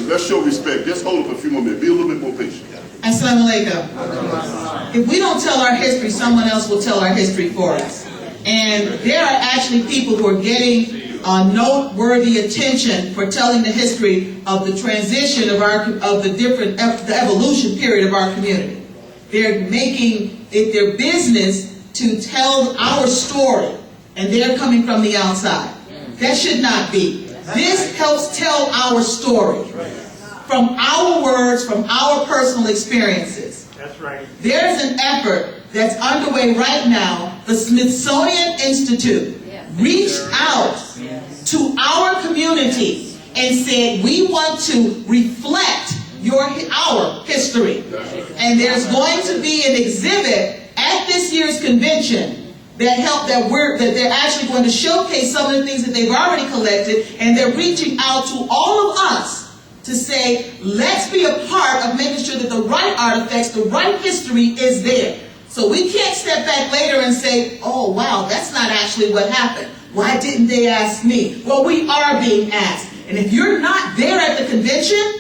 question. Let's show respect. Just hold up a few more minutes. Be a little bit more patient. Assalamu alaikum. If we don't tell our history, someone else will tell our history for us. And there are actually people who are getting noteworthy attention for telling the history of the transition of the evolution period of our community. They're making it their business to tell our story, and they're coming from the outside. That should not be. This helps tell our story from our words, from our personal experiences. That's right. There's an effort that's underway right now. The Smithsonian Institute reached out to our community and said, we want to reflect our history. And there's going to be an exhibit at this year's convention that they're actually going to showcase some of the things that they've already collected, and they're reaching out to all of us to say, let's be a part of making sure that the right artifacts, the right history is there. So we can't step back later and say, oh wow, that's not actually what happened. Why didn't they ask me? Well, we are being asked. And if you're not there at the convention,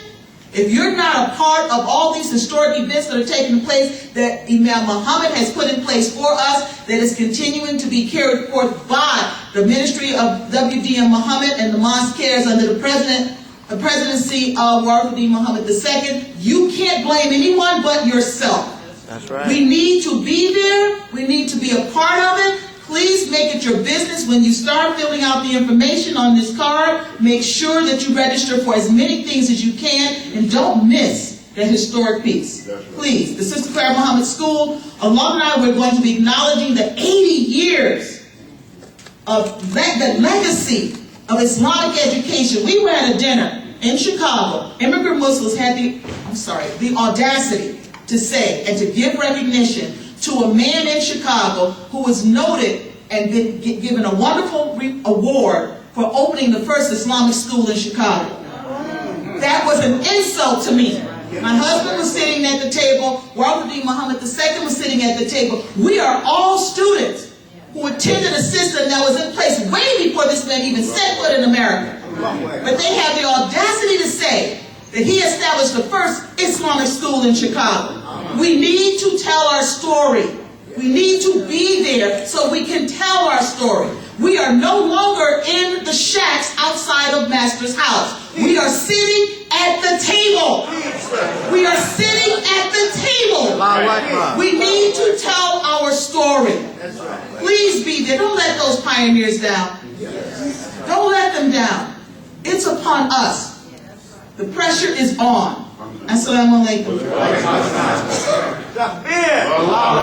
if you're not a part of all these historic events that are taking place that Imam Mohammed has put in place for us, that is continuing to be carried forth by the ministry of Deen Mohammed and the Mosque cares under the presidency of Deen Mohammed II, you can't blame anyone but yourself. That's right. We need to be there. We need to be a part of it. Please make it your business when you start filling out the information on this card. Make sure that you register for as many things as you can, and don't miss the historic piece. Please, the Sister Clara Muhammad School alumni, we're going to be acknowledging the 80 years of the legacy of Islamic education. We were at a dinner in Chicago. Immigrant Muslims had the audacity to say and to give recognition to a man in Chicago who was noted and been given a wonderful award for opening the first Islamic school in Chicago. That was an insult to me. My husband was sitting at the table. Deen Mohammed II was sitting at the table. We are all students who attended a system that was in place way before this man even set foot in America. But they have the audacity to say that he established the first Islamic school in Chicago. We need to tell our story. We need to be there so we can tell our story. We are no longer in the shacks outside of Master's house. We are sitting at the table. We are sitting at the table. We need to tell our story. Please be there. Don't let those pioneers down. Don't let them down. It's upon us. The pressure is on. Assalamu alaikum.